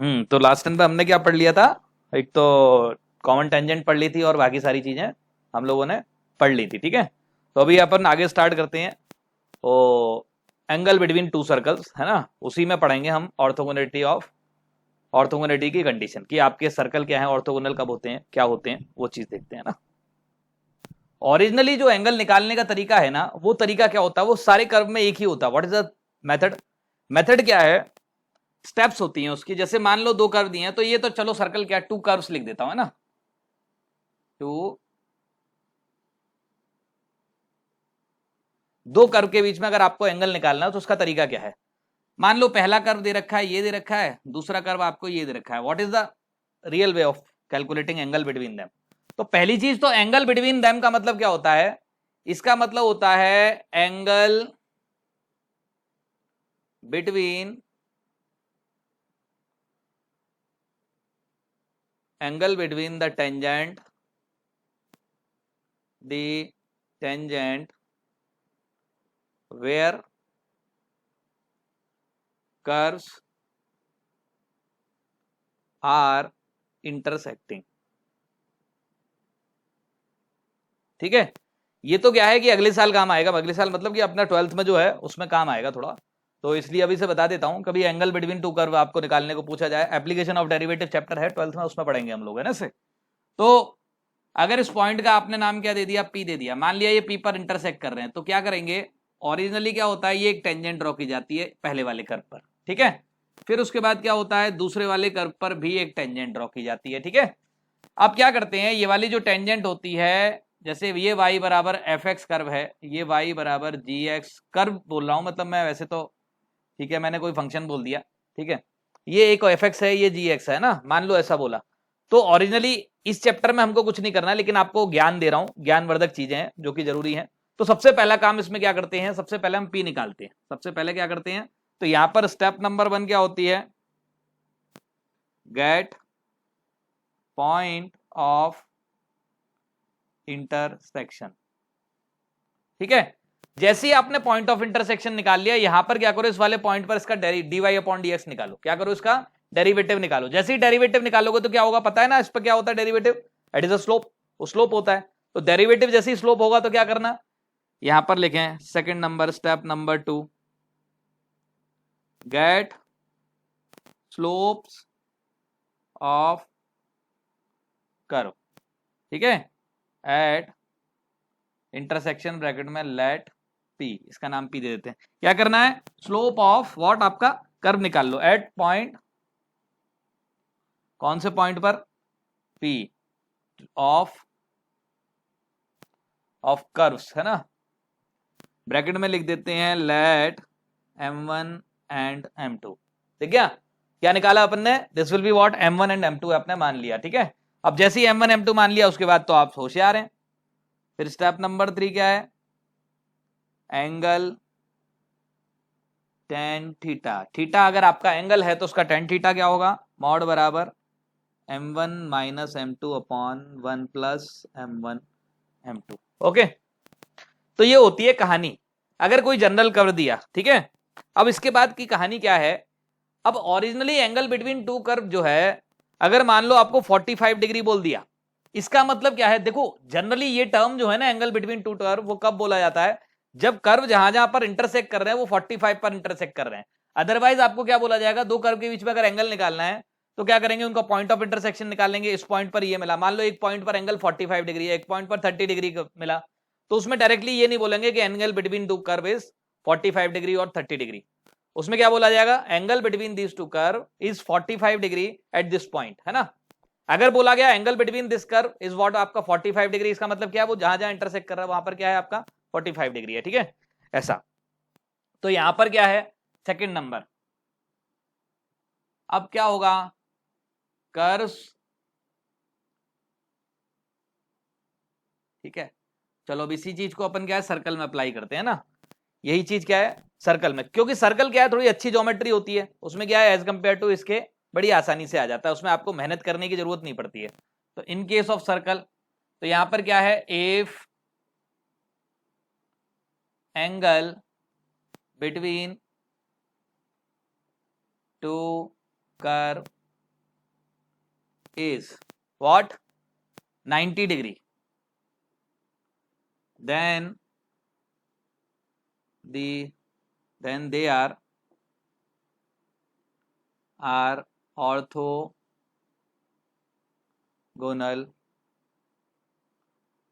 तो last time पे हमने क्या पढ़ लिया था? एक तो कॉमन टेंजेंट पढ़ ली थी और बाकी सारी चीजें हम लोगों ने पढ़ ली थी, ठीक है। तो अभी अपन आगे स्टार्ट करते हैं। तो एंगल बिटवीन टू सर्कल्स है ना, उसी में पढ़ेंगे हम ऑर्थोगोनलिटी की कंडीशन कि आपके सर्कल क्या है, ऑर्थोगोनल कब होते हैं, क्या होते हैं, वो चीज देखते हैं ना। ओरिजिनली जो एंगल निकालने का तरीका है ना, वो तरीका क्या होता है, वो सारे कर्व में एक ही होता है। What is the method? Method क्या है? स्टेप्स होती हैं उसकी। जैसे मान लो दो कर्व दिए हैं, तो ये तो चलो सर्कल क्या, टू कर्व्स लिख देता हूं, है ना। टू, दो कर्व के बीच में अगर आपको एंगल निकालना है तो उसका तरीका क्या है? मान लो पहला कर्व दे रखा है, ये दे रखा है, दूसरा कर्व आपको ये दे रखा है। What is the real way of calculating angle between them? तो पहली चीज तो एंगल बिटवीन देम का मतलब क्या होता है? इसका मतलब होता है between angle between the tangent where curves are intersecting. ठीक है, ये तो क्या है कि अगले साल काम आएगा। अगले साल मतलब कि अपना 12th में जो है उसमें काम आएगा थोड़ा, तो इसलिए अभी से बता देता हूं। कभी एंगल बिटवीन टू कर्व आपको निकालने को पूछा जाए, एप्लीकेशन ऑफ डेरिवेटिव चैप्टर है 12th में, उसमें पढ़ेंगे हम लोग, है ना से। तो अगर इस पॉइंट का आपने नाम क्या दे दिया, पी दे दिया, मान लिया ये पी पर इंटरसेक्ट कर रहे हैं, तो क्या करेंगे? ओरिजिनली क्या होता है, ये एक टेंजेंट ड्रॉ की जाती है पहले वाले कर्व पर, ठीक है। फिर उसके बाद क्या होता है, दूसरे वाले कर्व पर भी एक टेंजेंट ड्रॉ की जाती है, ठीक है। अब क्या करते हैं, ये वाली जो टेंजेंट होती है, जैसे ये y बराबर एफ एक्स कर्व है, ये y बराबर जी एक्स कर्व बोल रहा हूं, मतलब मैं वैसे तो ठीक है, मैंने कोई फंक्शन बोल दिया, ठीक है। ये एक एफ एक्स है, ये जी एक्स है ना, मान लो ऐसा बोला। तो ओरिजिनली इस चैप्टर में हमको कुछ नहीं करना है, लेकिन आपको ज्ञान दे रहा हूं, ज्ञानवर्धक चीजें हैं जो कि जरूरी हैं। तो सबसे पहला काम इसमें क्या करते हैं, सबसे पहले हम पी निकालते हैं। सबसे पहले क्या करते हैं, तो यहां पर स्टेप नंबर 1 क्या होती है, गेट पॉइंट ऑफ इंटरसेक्शन। ठीक है, जैसे ही आपने पॉइंट ऑफ इंटरसेक्शन निकाल लिया, यहां पर क्या करो, इस वाले पॉइंट पर इसका डीवाई अपॉन डीएक्स निकालो। क्या करो, इसका डेरिवेटिव निकालो। जैसे ही डेरिवेटिव निकालोगे तो क्या होगा पता है ना, इस पर क्या होता है derivative, it is a slope, वो स्लोप होता है। तो डेरिवेटिव जैसे ही स्लोप होगा तो क्या करना, यहां पर लिखें second number, step number 2, get slopes of curve. ठीक है, एट इंटरसेक्शन ब्रैकेट में लेट पी, इसका नाम पी दे देते हैं। क्या करना है, स्लोप ऑफ व्हाट, आपका कर्व निकाल लो एट पॉइंट, कौन से पॉइंट पर, पी ऑफ कर्व्स, है ना। ब्रैकेट में लिख देते हैं लेट m1 एंड m2। ठीक है, क्या निकाला अपन ने, this will be what, m1 and m2 आपने मान लिया, ठीक है। अब जैसे ही m1 m2 मान लिया, उसके बाद तो आप होशियार हैं। फिर स्टेप नंबर 3 क्या है, एंगल टेन थीटा। थीटा अगर आपका एंगल है तो उसका टेन थीटा क्या होगा, मॉड बराबर m1 minus m2 upon 1 plus m1 m2। Okay, तो ये होती है कहानी, अगर कोई जनरल कर्व दिया, ठीक है। अब इसके बाद की कहानी क्या है, अब originally angle between two curve जो है, अगर मान लो आपको 45 डिग्री बोल दिया, इसका मतलब क्या है, देखो जनरली ये टर्म जो है ना, एंगल बिटवीन टू कर्व, वो कब बोला जाता है, जब कर्व जहां जहां पर इंटरसेक्ट कर रहे हैं वो 45 पर इंटरसेक्ट कर रहे हैं। अदरवाइज आपको क्या बोला जाएगा, दो कर्व के बीच में अगर एंगल निकालना है तो क्या करेंगे, उनका पॉइंट ऑफ इंटरसेक्शन निकालेंगे। इस पॉइंट पर ये मिला, मान लो एक पॉइंट पर एंगल 45 डिग्री है, एक पॉइंट पर 30 डिग्री मिला, तो उसमें डायरेक्टली ये नहीं बोलेंगे कि angle between two curve is 45 degree और 30 डिग्री। उसमें क्या बोला जाएगा, angle between this two curve is 45 degree at this point, है ना। अगर बोला गया angle between this curve is what, आपका 45 डिग्री, इसका मतलब क्या है, वो जहां जहां इंटरसेक्ट कर रहा है वहां पर क्या है, आपका 45 डिग्री है, ठीक है, ऐसा। तो यहां पर क्या है, सेकंड नंबर, अब क्या होगा, कर्व्स, ठीक है। चलो अब इसी चीज को अपन क्या है, सर्कल में अप्लाई करते हैं ना। यही चीज क्या है, सर्कल में, क्योंकि सर्कल क्या है, थोड़ी अच्छी ज्योमेट्री होती है, उसमें क्या है, एज कंपेयर टू इसके बड़ी आसानी से आ जाता है, उसमें आपको मेहनत करने की जरूरत नहीं पड़ती है। तो इन केस ऑफ सर्कल, तो यहां पर क्या है, if angle between two curve is what? 90 degree, then they are orthogonal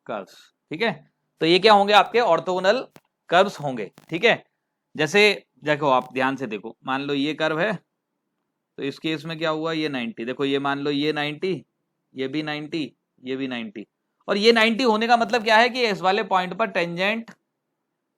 curves. ठीक है, तो ये क्या होंगे? आपके ऑर्थोगोनल कर्व्स होंगे। ठीक है, जैसे देखो, आप ध्यान से देखो, मान लो ये कर्व है, तो इस केस में क्या हुआ? ये 90, देखो ये मान लो ये 90, ये भी 90, ये भी 90, और ये 90 होने का मतलब क्या है कि इस वाले पॉइंट पर टेंजेंट,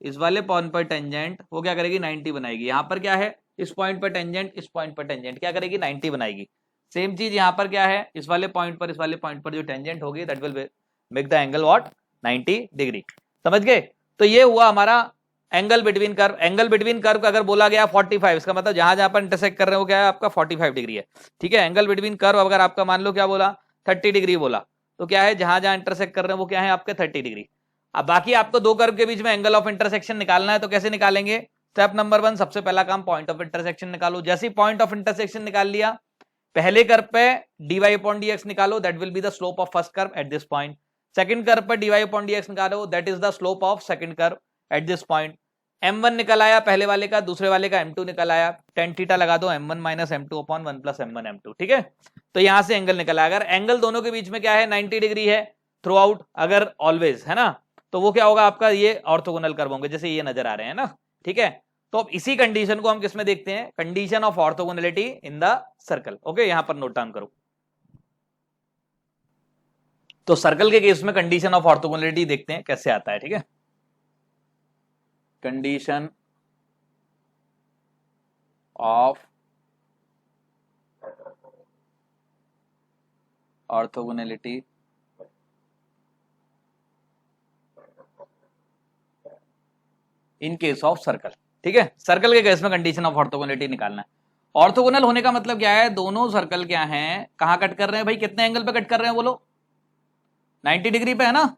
इस वाले पॉइंट पर टेंजेंट वो क्या करेगी? 90 बनाएगी। यहां पर क्या है? इस पॉइंट पर टेंजेंट, इस पॉइंट पर टेंजेंट क्या करेगी? 90 बनाएगी। सेम चीज यहां पर क्या है? इस वाले पॉइंट पर, इस वाले पॉइंट पर जो टेंजेंट होगी that will make the angle what? 90 degree. समझ गए? तो ये हुआ हमारा angle between curve. Angle between curve अगर बोला गया 45, इसका मतलब जहां जहां पर इंटरसेक्ट कर रहे हो क्या है? आपका 45 डिग्री है। ठीक है, एंगल बिटवीन कर्व अगर आपका मान लो क्या बोला? 30 डिग्री बोला, तो क्या है? जहां जहां इंटरसेक्ट कर रहे हैं वो क्या है? आपके 30 डिग्री। अब बाकी आपको दो कर्व के बीच में एंगल ऑफ इंटरसेक्शन निकालना है, तो कैसे निकालेंगे? स्टेप नंबर 1, सबसे पहला काम पॉइंट ऑफ इंटरसेक्शन निकालो। जैसे ही पॉइंट ऑफ इंटरसेक्शन निकाल लिया, पहले कर्व पे dy upon dx निकालो, that will be the slope of first curve at this point. Second curve पर dy upon dx निकालो, that is the slope of second curve at this point. m1 निकल आया पहले वाले का, दूसरे वाले का m2 निकल आया, tan थीटा लगा दो, m1 minus m2 upon 1 plus m1 m2। ठीक है, तो यहां से एंगल निकल आया। अगर एंगल दोनों के बीच में क्या है? 90 डिग्री है थ्रू आउट, अगर ऑलवेज है ना, तो वो क्या होगा आपका? ये ऑर्थोगोनल कर्व होंगे, जैसे ये नजर आ रहे हैं ना। ठीक है, तो अब इसी कंडीशन को हम किसमें देखते हैं? Condition of orthogonality in the circle. Okay, यहां पर नोट डाउन करो। तो सर्कल के केस में कंडीशन ऑफ ऑर्थोगोनलिटी देखते हैं कैसे आता है। ठीक है, condition of orthogonality in case of circle. ठीक है, सर्कल के केस में कंडीशन ऑफ ऑर्थोगोनलिटी निकालना है। ऑर्थोगोनल होने का मतलब क्या है? दोनों सर्कल क्या हैं? कहां कट कर रहे हैं भाई? कितने एंगल पे कट कर रहे हैं बोलो? 90 डिग्री पे है ना।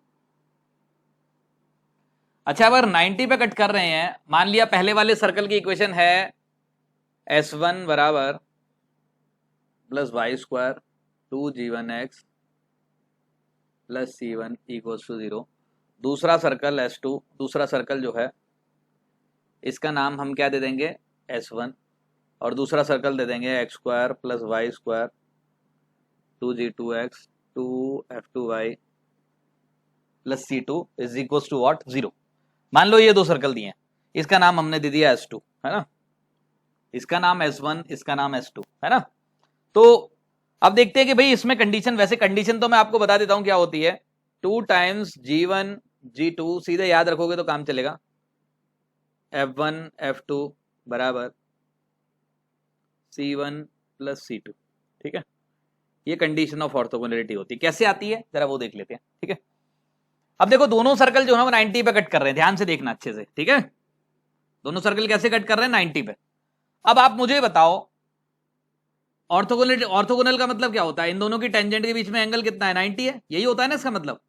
अच्छा, अगर 90 पे कट कर रहे हैं, मान लिया पहले वाले सर्कल की इक्वेशन है S1 बराबर plus y square 2g1x plus c1 equals to 0। दूसरा सर्कल S2, दूसरा सर्कल जो है इसका नाम हम क्या दे देंगे? S1, और दूसरा सर्कल दे देंगे x square plus y square 2g2x 2f2y plus c2 is equals to what? 0। मान लो ये दो सर्कल दिए हैं, इसका नाम हमने दे दिया S2, है ना, इसका नाम S1, इसका नाम S2, है ना। तो अब देखते हैं कि भाई इसमें कंडीशन, वैसे कंडीशन तो मैं आपको बता देता हूं क्या होती है। 2 टाइम्स g1 g2, सीधे याद रखोगे तो काम चलेगा, f1 f2 बराबर c1 प्लस c2। ठीक है, ये कंडीशन ऑफ ऑर्थोगोनलिटी होती है। कैसे आती है जरा वो देख लेते हैं। ठीक है, अब देखो दोनों सर्कल जो है वो 90 पे कट कर रहे हैं, ध्यान से देखना अच्छे से। ठीक है, दोनों सर्कल कैसे कट कर रहे हैं? 90 पे। अब आप मुझे बताओ ऑर्थोगोनल, ऑर्थोगोनल का मतलब क्या होता है? इन दोनों की टेंजेंट के बीच में एंगल कितना है? 90 है, यही होता है ना इसका मतलब।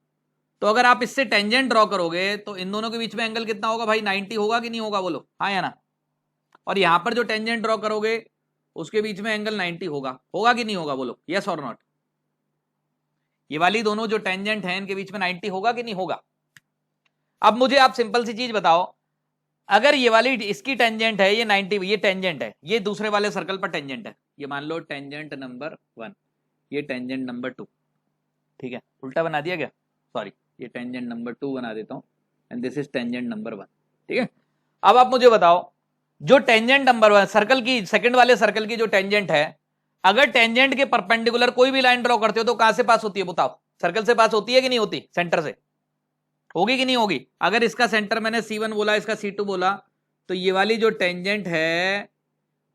तो अगर आप इससे टेंजेंट ड्रॉ करोगे तो इन दोनों के बीच में एंगल कितना होगा भाई? 90 होगा कि नहीं होगा? बोलो हाँ या ना। और यहां पर जो टेंजेंट ड्रॉ करोगे उसके बीच में एंगल 90 होगा, होगा कि नहीं होगा? बोलो यस और नॉट। ये वाली दोनों जो टेंजेंट है इनके बीच में 90 होगा कि नहीं होगा? अब मुझे आप सिंपल सी चीज बताओ, अगर ये वाली इसकी टेंजेंट है ये 90, ये टेंजेंट है, ये दूसरे वाले सर्कल पर टेंजेंट है, ये मान लो टेंजेंट नंबर 1, ये टेंजेंट नंबर 2। ठीक है, उल्टा बना दिया क्या? सॉरी, ये टेंजेंट नंबर 2 बना देता हूं and this is tangent number 1। ठीक है, अब आप मुझे बताओ जो टेंजेंट नंबर 1 सर्कल की, सेकंड वाले सर्कल की जो टेंजेंट है, अगर टेंजेंट के परपेंडिकुलर कोई भी लाइन ड्रॉ करते हो तो कहां से पास होती है? बताओ, सर्कल से पास होती है कि नहीं होती? सेंटर से होगी कि नहीं होगी? अगर इसका सेंटर मैंने C1 बोला, इसका C2 बोला, तो ये वाली जो टेंजेंट है,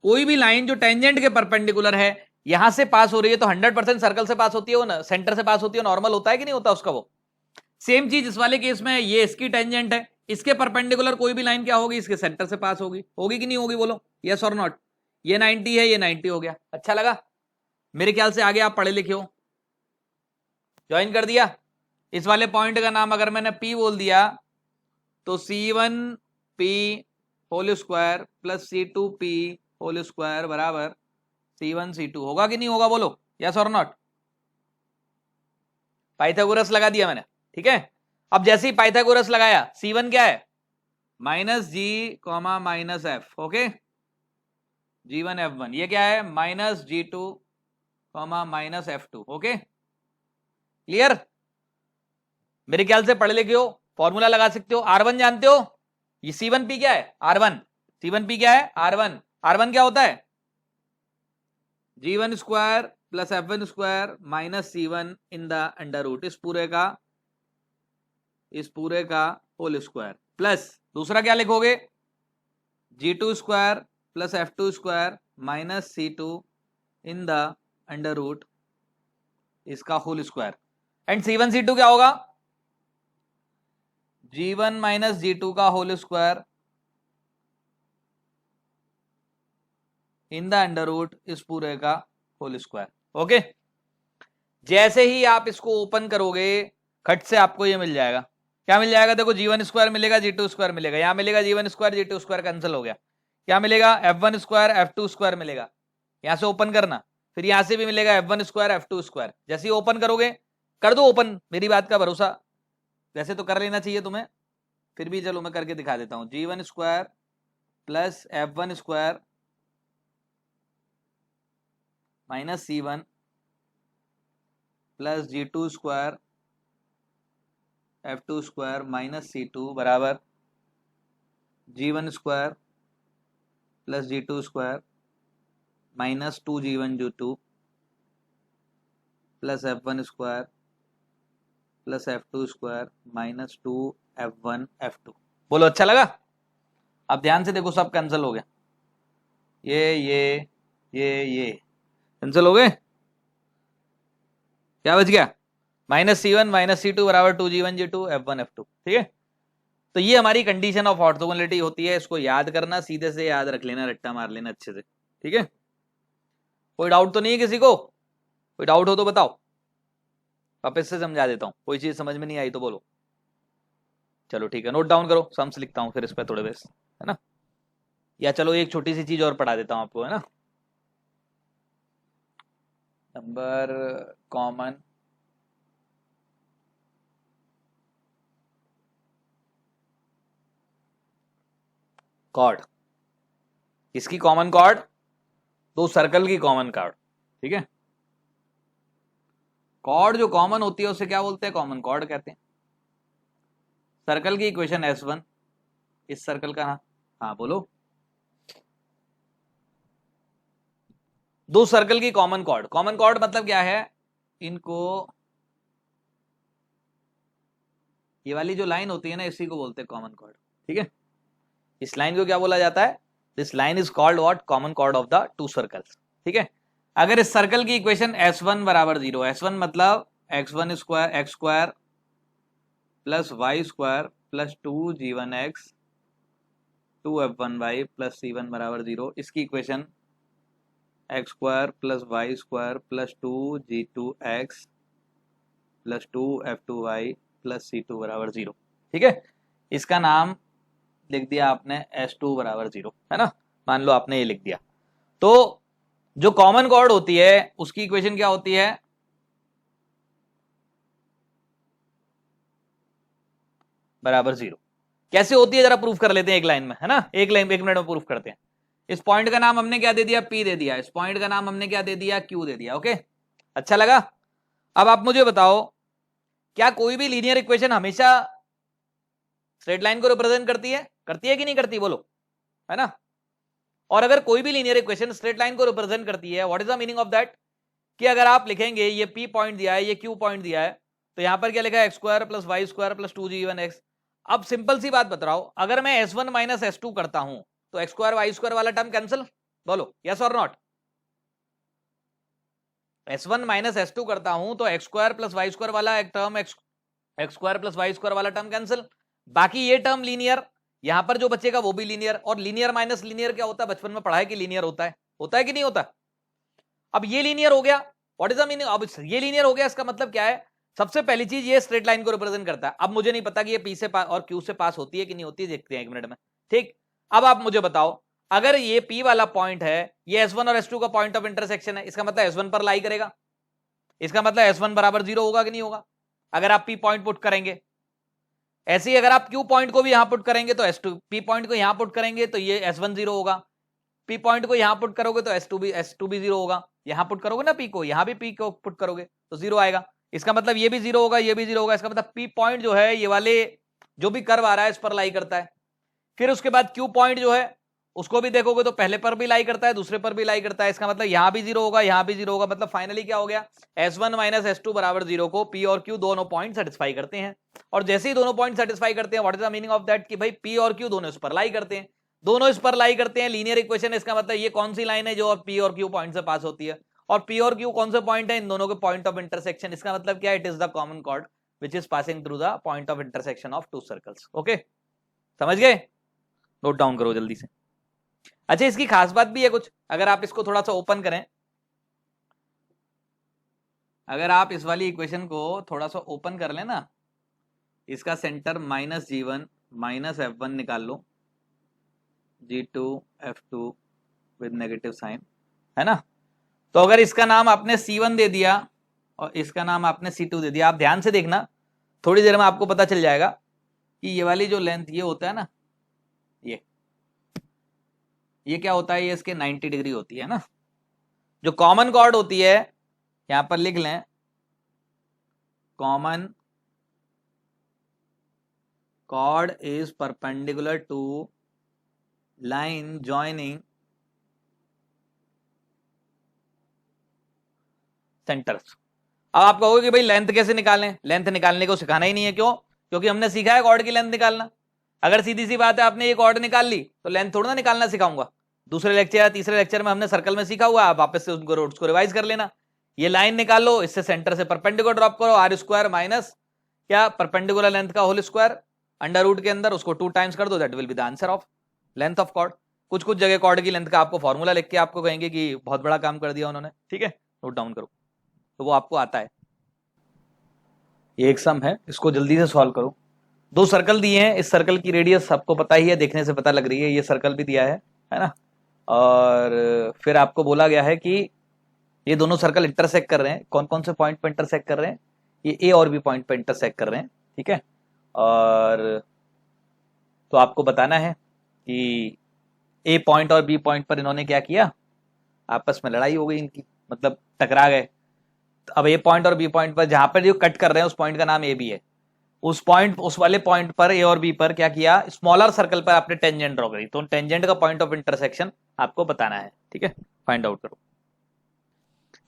कोई भी लाइन जो टेंजेंट के परपेंडिकुलर है यहां से पास हो रही है तो 100% सर्कल से पास होती है, वो ना सेंटर से पास होती है, नॉर्मल होता है कि नहीं होता उसका वो। सेम चीज इस वाले केस में, ये इसकी टेंजेंट है, इसके परपेंडिकुलर कोई भी लाइन क्या होगी? इसके सेंटर से पास होगी, होगी कि नहीं होगी? बोलो यस और नॉट। ये 90 है, ये 90 हो गया। अच्छा लगा? मेरे ख्याल से आगे आप पढ़े लिखे हो, ज्वाइन कर दिया। इस वाले पॉइंट का नाम अगर मैंने P बोल दिया तो C1P whole square plus C2P whole square बराबर C1 C2 होगा कि नहीं होगा? बोलो यस और नॉट। पाइथागोरस लगा दिया मैंने, ठीक है। अब जैसे ही पाइथागोरस लगाया, C1 क्या है, minus G comma minus F, okay, G1 F1, ये क्या है, minus G2 comma minus F2, okay, clear. मेरे ख्याल से पढ़ लिखे हो, फॉर्मूला लगा सकते हो। R1 जानते हो, ये C1P क्या है, R1, C1P क्या है, R1, R1 क्या होता है, G1 square plus F1 square minus C1 in the under root, इस पूरे का होल स्क्वायर, प्लस दूसरा क्या लिखोगे, G2 square plus F2 square minus C2 in the under root इसका whole square, and C1 C2 क्या होगा, G1 माइनस G2 का whole square in the under root इस पूरे का होल स्क्वायर, ओके। जैसे ही आप इसको ओपन करोगे, खट से आपको ये मिल जाएगा, क्या मिल जाएगा, देखो G1 स्क्वायर मिलेगा, G2 स्क्वायर मिलेगा, यहां मिलेगा G1 square, G2 square cancel हो गया, क्या मिलेगा, F1 स्क्वायर F2 स्क्वायर मिलेगा, यहां से ओपन करना, फिर यहां से भी मिलेगा F1 स्क्वायर F2 स्क्वायर। जैसे ही ओपन करोगे, कर दो ओपन, मेरी बात का भरोसा, वैसे तो कर लेना चाहिए तुम्हें, फिर भी चलो मैं करके दिखा देता हूं। G1 square plus F1 square minus C1 plus G2 square F2 square minus C2 बराबर G1 square plus G2 square minus 2G1 G2 plus F1 square plus F2 square minus 2F1 F2। बोलो अच्छा लगा। अब ध्यान से देखो, सब cancel हो गया, ये कैंसिल हो गए, क्या बच गया, माइनस C1 माइनस C2 बराबर 2G1 G2 F1 F2, ठीक है। तो ये हमारी कंडीशन ऑफ ऑर्थोगोनैलिटी होती है, इसको याद करना, सीधे से याद रख लेना, रट्टा मार लेना अच्छे से, ठीक है। कोई डाउट तो नहीं है किसी को, कोई डाउट हो तो बताओ, वापस से समझा देता हूं, कोई चीज समझ में नहीं आई तो बोलो। चलो ठीक है, नोट डाउन करो, सम्स लिखता हूं फिर इस पर थोड़े बेस, है ना, या चलो एक छोटी सी चीज और पढ़ा देता हूं आपको, है ना। नंबर कॉमन कॉर्ड, किसकी कॉमन कॉर्ड, दो सर्कल की कॉमन कॉर्ड, ठीक है। कॉर्ड जो कॉमन होती है उसे क्या बोलते हैं, कॉमन कॉर्ड कहते हैं। सर्कल की इक्वेशन S1, इस सर्कल का, हाँ बोलो, दो सर्कल की कॉमन कॉर्ड, कॉमन कॉर्ड मतलब क्या है, इनको, ये वाली जो लाइन होती है ना, इसी को बोलते हैं कॉमन कॉर्ड, ठीक है। इस लाइन को क्या बोला जाता है, this line is called what, common chord of the two circles, ठीक है। अगर इस सर्कल की इक्वेशन S1 बराबर 0, S1 मतलब x1 square x square plus y square plus 2G1x 2F1y plus C1 बराबर 0, इसकी equation x square plus y square plus 2G2x plus 2F2y plus C2 बराबर 0, ठीक है। इसका नाम लिख दिया आपने S2 बराबर 0, है ना, मान लो आपने ये लिख दिया। तो जो कॉमन कॉर्ड होती है उसकी इक्वेशन क्या होती है, बराबर 0। कैसे होती है जरा प्रूफ कर लेते हैं एक लाइन में, है ना, एक मिनट में प्रूफ करते हैं। इस पॉइंट का नाम हमने क्या दे दिया, P दे दिया, इस पॉइंट का नाम हमने क्या दे दिया, Q दे दिया, ओके, अच्छा लगा। अब आप मुझे बताओ, क्या कोई भी लीनियर इक्वेशन हमेशा स्ट्रेट लाइन को रिप्रेजेंट करती है कि नहीं करती, बोलो, है ना। और अगर कोई भी लीनियर इक्वेशन स्ट्रेट लाइन को रिप्रेजेंट करती है, what is the meaning of that, कि अगर आप लिखेंगे ये P पॉइंट दिया है, ये Q पॉइंट दिया है, तो यहां पर क्या लिखा है, x square plus y square plus 2G1x। अब सिंपल सी बात बता रहा हूं, अगर मैं S1 माइनस S2 करता हूं तो एक्स स्क्वायर वाई स्क्वायर वाला टर्म कैंसिल, बोलो यस और नॉट। S1 माइनस S2 करता हूं तो x square plus y square वाला एक term, x square plus y square वाला टर्म कैंसिल, बाकी ये टर्म लीनियर, यहां पर जो बचेगा वो भी लीनियर। और लीनियर माइनस लीनियर क्या होता है, बचपन में पढ़ा है कि लीनियर होता है कि नहीं होता। अब ये लीनियर हो गया, व्हाट इज द मीनिंग, अब ये लीनियर हो गया, इसका मतलब क्या है, सबसे पहली चीज ये स्ट्रेट लाइन को रिप्रेजेंट करता है। अब मुझे नहीं पता कि ये P से और Q से पास होती है कि नहीं होती है, देखते हैं एक मिनट में, ठीक। अब आप मुझे बताओ, अगर ये P वाला पॉइंट है, ये S1 और S2 का पॉइंट ऑफ इंटरसेक्शन है, इसका मतलब S1 पर लाई करेगा, इसका मतलब S1 बराबर 0 होगा कि नहीं होगा। अगर आप P पॉइंट पुट करेंगे। ऐसे ही अगर आप Q पॉइंट को भी यहां पुट करेंगे तो S2, P पॉइंट को यहां पुट करेंगे तो ये S1 0 होगा, P पॉइंट को यहां पुट करोगे तो S2 भी 0 होगा, यहां पुट करोगे ना P को, यहां भी P को पुट करोगे तो 0 आएगा। इसका मतलब ये भी 0 होगा, ये भी 0 होगा। इसका मतलब P पॉइंट जो है ये वाले जो भी कर्व आ रहा है इस पर लाई करता है। फिर उसके बाद Q पॉइंट जो है उसको भी देखोगे तो पहले पर भी लाई करता है, दूसरे पर भी लाई करता है। इसका मतलब यहां भी 0 होगा, यहां भी 0 होगा। मतलब फाइनली क्या हो गया, S1 माइनस S2 बराबर 0 को P और Q दोनों पॉइंट सेटिस्फाई करते हैं। और जैसे ही दोनों पॉइंट सेटिस्फाई करते हैं, what is the meaning of that, कि भाई P और Q दोनों इस पर लाई करते हैं, दोनों इस पर लाई करते हैं। Linear equation. इसका मतलब ये कौन सी लाइन है जो P और Q पॉइंट से पास होती है, और P और Q कौन से पॉइंट है, इन दोनों के पॉइंट ऑफ इंटरसेक्शन। इसका मतलब क्या है, it is the common chord which is passing through the point of intersection of two circles. Okay, समझ गए? नोट डाउन करो जल्दी से। अच्छा, इसकी खास बात भी है कुछ, अगर आप इसको थोड़ा सा ओपन करें, अगर आप इस वाली इक्वेशन को थोड़ा सा ओपन कर लें ना, इसका सेंटर -G1 माइनस F1 निकाल लो, G2 F2 with negative sign, है ना। तो अगर इसका नाम आपने C1 दे दिया और इसका नाम आपने C2 दे दिया, आप ध्यान से देखना, थोड़ी देर में आपको पता चल जाएगा कि ये वाली जो लेंथ ये होता है ना, ये क्या होता है, ये इसके 90 डिग्री होती है ना। जो कॉमन कॉर्ड होती है, यहां पर लिख लें, common chord is perpendicular to line joining centers। अब आप कहोगे कि भाई लेंथ कैसे निकालें, लेंथ निकालने को सिखाना ही नहीं है। क्यों? क्योंकि हमने सीखा है कॉर्ड की लेंथ निकालना। अगर सीधी सी बात है आपने ये कॉर्ड निकाल ली तो लेंथ थोड़ा ना निकालना सिखाऊंगा। दूसरे लेक्चर या तीसरे लेक्चर में हमने सर्कल में सीखा हुआ, आप वापस से उनको रोड्स को रिवाइज कर लेना। ये लाइन निकाल लो, इससे सेंटर से परपेंडिकुलर ड्रॉप करो, आर स्क्वायर माइनस क्या परपेंडिकुलर लेंथ का होल स्क्वायर अंडर रूट के अंदर, उसको 2 टाइम्स कर दो, that will be the answer of length of chord. कुछ कुछ जगह कॉर्ड की लेंथ का आपको फॉर्मूला लिख के आपको कहेंगे कि बहुत बड़ा काम कर दिया उन्होंने, ठीक है, नोट डाउन करो, तो वो आपको आता है। ये एक सम है, इसको जल्दी से सॉल्व करो। 2 सर्कल दिए हैं, इस सर्कल की रेडियस आपको पता ही है, देखने से पता लग रही है, ये सर्कल भी दिया है ना। और फिर आपको बोला गया है कि ये दोनों सर्कल इंटरसेक्ट कर रहे हैं, कौन कौन से पॉइंट पर इंटरसेक्ट कर रहे हैं, ये ए और बी पॉइंट पर इंटरसेक्ट कर रहे हैं, ठीक है। और तो आपको बताना है कि ए पॉइंट और बी पॉइंट पर इन्होंने क्या किया, आपस में लड़ाई हो गई इनकी, मतलब टकरा गए। तो अब ए पॉइंट और बी पॉइंट पर जहां पर जो कट कर रहे हैं उस पॉइंट का नाम ए बी है, उस वाले पॉइंट पर ए और बी पर क्या किया, स्मॉलर सर्कल पर आपने टेंजेंट ड्रॉ करी, तो टेंजेंट का पॉइंट ऑफ इंटरसेक्शन आपको बताना है, ठीक है, फाइंड आउट करो।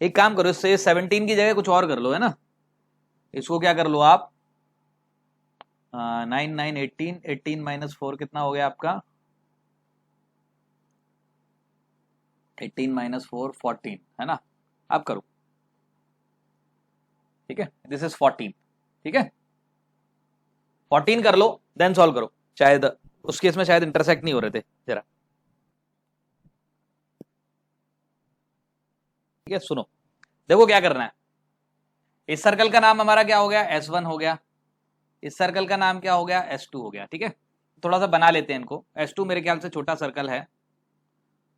एक काम करो, इससे 17 की जगह कुछ और कर लो, है ना। इसको क्या कर लो आप, 9 9 18, 18 माइनस 4 कितना हो गया आपका, 18 माइनस 4 14, है ना। आप करो, ठीक है, दिस इज 14, ठीक है, 14 कर लो, देन सॉल्व करो। शायद उस केस में शायद इंटरसेक्ट नहीं हो रहे थे जरा, ठीक है। सुनो, देखो क्या करना है। इस सर्कल का नाम हमारा क्या हो गया, S1 हो गया, इस सर्कल का नाम क्या हो गया, S2 हो गया, ठीक है। थोड़ा सा बना लेते हैं इनको। S2 मेरे ख्याल से छोटा सर्कल है,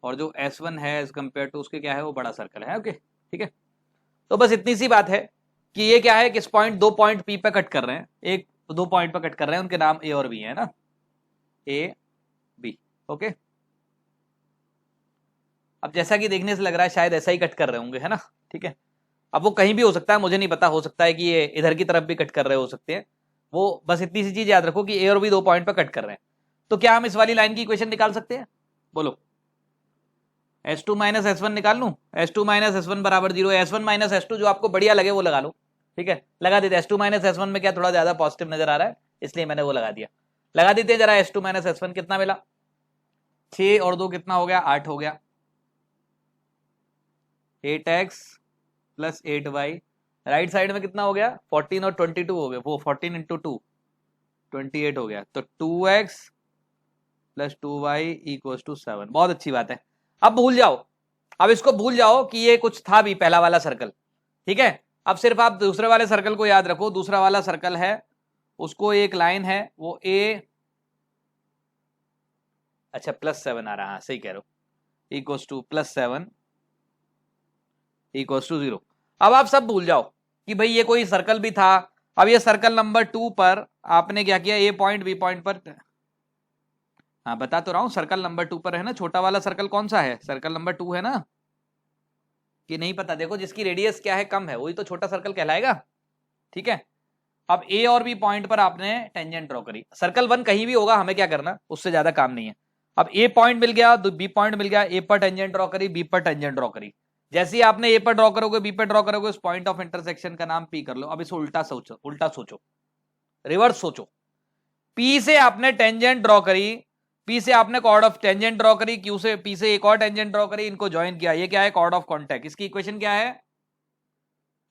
और जो S1 है एज कंपेयर टू उसके क्या है, वो बड़ा सर्कल है, ओके, ठीक है। तो बस इतनी सी बात है कि ये क्या है, किस पॉइंट, 2 पॉइंट P पे कट कर रहे हैं, एक 2 पॉइंट पे कट कर रहे हैं, उनके नाम ए और बी है ना, ए बी, ओके। अब जैसा कि देखने से लग रहा है शायद ऐसा ही कट कर रहे होंगे, है ना, ठीक है। अब वो कहीं भी हो सकता है, मुझे नहीं पता, हो सकता है कि ये इधर की तरफ भी कट कर रहे हो सकते हैं। वो बस इतनी सी चीज याद रखो कि ए और बी 2 पॉइंट पे कट कर रहे हैं। तो क्या हम इस वाली लाइन की इक्वेशन निकाल सकते हैं, बोलो। S2 माइनस S1 निकाल लूं, S2 माइनस S1 बराबर 0, S1 माइनस S2 जो आपको बढ़िया लगे वो लगा लो, ठीक है, लगा देते। S2 माइनस S1 में क्या थोड़ा ज्यादा पॉजिटिव नजर आ रहा है, इसलिए मैंने वो लगा दिया। लगा देते हैं जरा, S2 माइनस S1 कितना मिला, 6 और 2 कितना हो गया, 8 हो गया, 8x plus 8y, right side में कितना हो गया, 14 और 22 हो गए, वो 14 इंटू 2 28 हो गया, तो 2x plus 2y equals to 7। बहुत अच्छी बात है। अब भूल जाओ, अब इसको भूल जाओ कि ये कुछ था भी पहला वाला सर्कल, ठीक है। अब सिर्फ आप दूसरे वाले सर्कल को याद रखो। दूसरा वाला सर्कल है, उसको एक लाइन है, वो a, अच्छा +7 आ रहा है, सही कह रहे हो, इक्वल्स टू +7 इक्वल्स टू 0। अब आप सब भूल जाओ कि भाई ये कोई सर्कल भी था, अब ये सर्कल नंबर 2 पर आपने क्या किया, ए पॉइंट बी पॉइंट पर, हाँ बता तो रहा हूं, सर्कल नंबर 2 पर है ना, छोटा वाला सर्कल कौन सा है, सर्कल नंबर 2 है ना, कि नहीं पता, देखो जिसकी रेडियस क्या है, कम है, वही तो छोटा सर्कल कहलाएगा। ठीक है, अब ए और बी पॉइंट पर आपने टेंजेंट ड्रॉ करी, सर्कल 1 कहीं भी होगा, हमें क्या करना, उससे ज्यादा काम नहीं है। अब ए पॉइंट मिल गया, बी पॉइंट मिल गया, ए पर टेंजेंट ड्रॉ करी, बी पर टेंजेंट ड्रॉ करी, जैसे ही आपने ए पर ड्रॉ करोगे, बी पर ड्रॉ करोगे, उस पॉइंट ऑफ इंटरसेक्शन का नाम पी कर लो। अब इसे उल्टा सोचो, उल्टा सोचो, रिवर्स सोचो। पी से आपने टेंजेंट ड्रॉ करी, पी से आपने कॉर्ड ऑफ टेंजेंट ड्रॉ करी, क्यू से पी से एक और टेंजेंट ड्रॉ करी, इनको ज्वाइन किया, ये क्या है, कॉर्ड ऑफ कॉन्टैक्ट। इसकी इक्वेशन क्या है,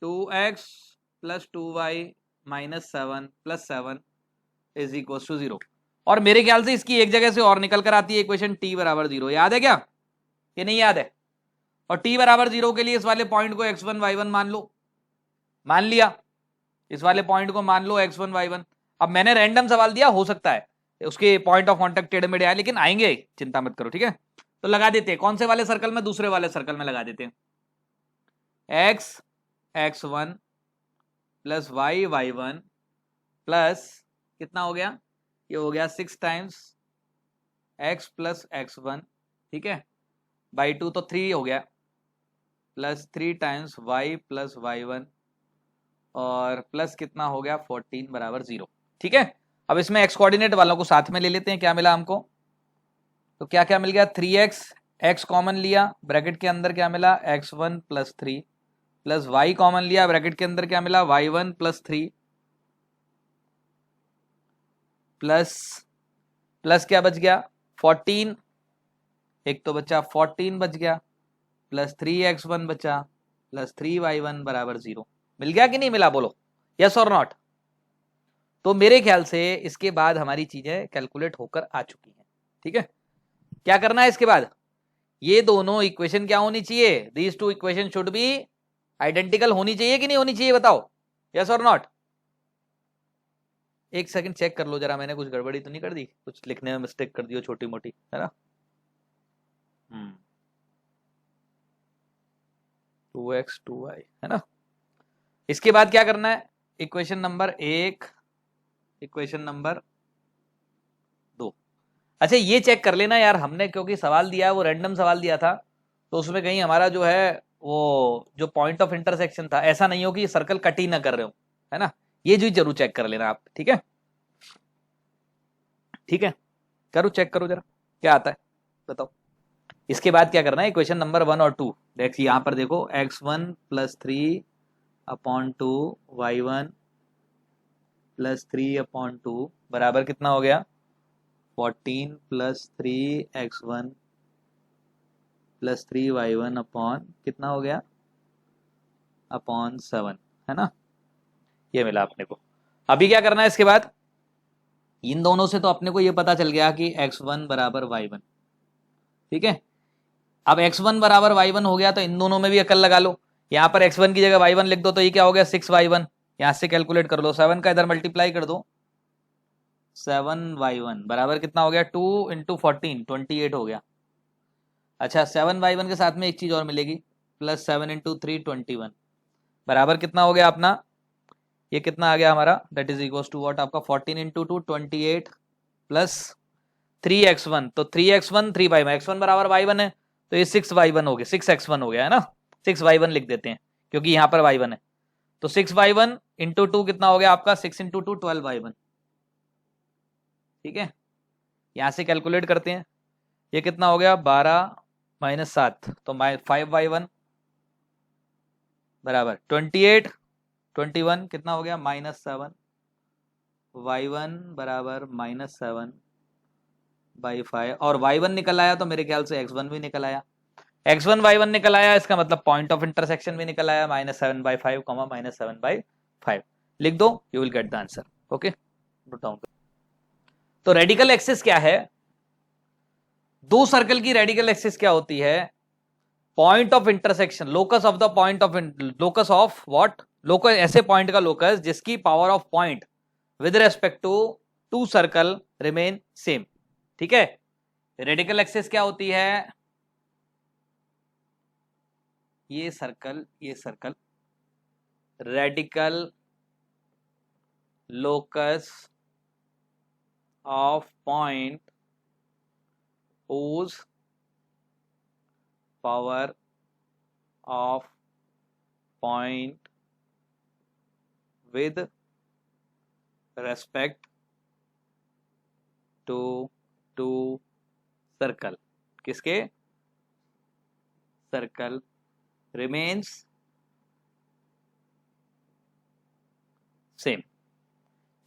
2x plus 2y minus 7 plus 7 is equal to 0। और मेरे ख्याल से इसकी एक जगह से और निकल कर आती है इक्वेशन, t बराबर 0, याद है क्या, ये नहीं याद है। और t बराबर 0 के लिए इस वाले पॉइंट को x1 y1 मान लो, मान लिया, इस वाले पॉइंट को मान लो x1 y1। अब मैंने रैंडम सवाल दिया, हो सकता है उसके पॉइंट ऑफ कॉन्टेक्ट टेढ़े मेढ़े आए, लेकिन आएंगे, चिंता मत करो। ठीक है, तो लगा देते हैं, कौन से वाले सर्कल में, दूसरे वाले सर्कल में लगा देते हैं, x x1 plus y y1 plus कितना हो गया, ये हो गया 6 टाइम्स x प्लस x1, ठीक है, बाई 2 तो 3 हो गया, plus 3 times y plus y1 और प्लस कितना हो गया 14 बराबर 0। ठीक है, अब इसमें x कोऑर्डिनेट वालों को साथ में ले लेते हैं, क्या मिला हमको, तो क्या क्या मिल गया, 3x, x कॉमन लिया, ब्रैकेट के अंदर क्या मिला, x1 plus 3 plus y common लिया, ब्रैकेट के अंदर क्या मिला, y1 प्लस 3 प्लस प्लस क्या बच गया 14, एक तो बचा 14 बच गया, प्लस 3x1 बचा, प्लस 3y1 बराबर 0। मिल गया कि नहीं मिला, बोलो यस और नॉट। तो मेरे ख्याल से इसके बाद हमारी चीजें कैलकुलेट होकर आ चुकी हैं। ठीक है, क्या करना है इसके बाद, ये दोनों इक्वेशन क्या होनी चाहिए, these two equation should be identical होनी चाहिए कि नहीं होनी चाहिए, बताओ यस और नॉट। एक सेकंड चेक कर लो जरा, मैंने कुछ गड़बड़ी तो नहीं कर दी, कुछ लिखने में मिस्टेक कर दी हो छोटी मोटी, है ना। 2x 2y है ना। इसके बाद क्या करना है, इक्वेशन नंबर 1, इक्वेशन नंबर 2। अच्छा ये चेक कर लेना यार, हमने क्योंकि सवाल दिया है वो रैंडम सवाल दिया था, तो उसमें कहीं हमारा जो है वो जो पॉइंट ऑफ इंटरसेक्शन था, ऐसा नहीं हो कि सर्कल कट ही ना कर रहे हो, है ना, ये जो जरूर चेक कर लेना आप। ठीक है, ठीक है, करो चेक करो जरा क्या आता है, बताओ। इसके बाद क्या करना है, इक्वेशन नंबर 1 और 2, देखिए यहां पर देखो, x1 plus 3 upon 2 y1 plus 3 upon 2 बराबर कितना हो गया 14 plus 3x1 plus 3y1 upon कितना हो गया अपॉन 7, है ना, ये मिला अपने को। अभी क्या करना है इसके बाद, इन दोनों से तो अपने को ये पता चल गया कि x1 बराबर y1। ठीक है, अब x1 बराबर y1 हो गया, तो इन दोनों में भी अकल लगा लो, यहां पर x1 की जगह y1 लिख दो, तो ये क्या हो गया 6y1, यहां से कैलकुलेट कर लो, 7 का इधर मल्टीप्लाई कर दो, 7y1 बराबर कितना हो गया 2 इंटू 14 28 हो गया। अच्छा 7y1 के साथ में एक चीज और मिलेगी, प्लस 7 इंटू 3 21 बराबर कितना हो गया अपना, ये कितना आ गया हमारा, that is equal to what, आपका 14 इंटू 2 28 प्लस 3x1, तो 3x1 3y1, x1 बराबर y1 है, तो ये 6y1 हो गया, 6x1 हो गया है ना, 6y1 लिख देते हैं क्योंकि यहाँ पर y1 है, तो 6y1 इंटू 2 कितना हो गया आपका 6 इंटू 2 12y1। ठीक है, यहां से कैलकुलेट करते हैं, ये कितना हो गया 12 माइनस 7, तो 5y1 बराबर 28, 21 कितना हो गया -7, y1 बराबर -7 बाई 5, और y1 निकल आया, तो मेरे ख्याल से x1 भी निकल आया, x1 y1 निकल आया, इसका मतलब पॉइंट ऑफ इंटरसेक्शन भी निकल आया, -7/5 -7/5 लिख दो, you will get the answer. Okay, note down. तो रेडिकल एक्सिस क्या है, दो सर्कल की रेडिकल एक्सिस क्या होती है, point of intersection, locus of the point of, locus of what, locus ऐसे पॉइंट का लोकस जिसकी power of point with respect to two circle remain same. ठीक है, रेडिकल एक्सिस क्या होती है, ये circle radical locus of point whose power of point with respect to circle, किसके? सर्कल remains same,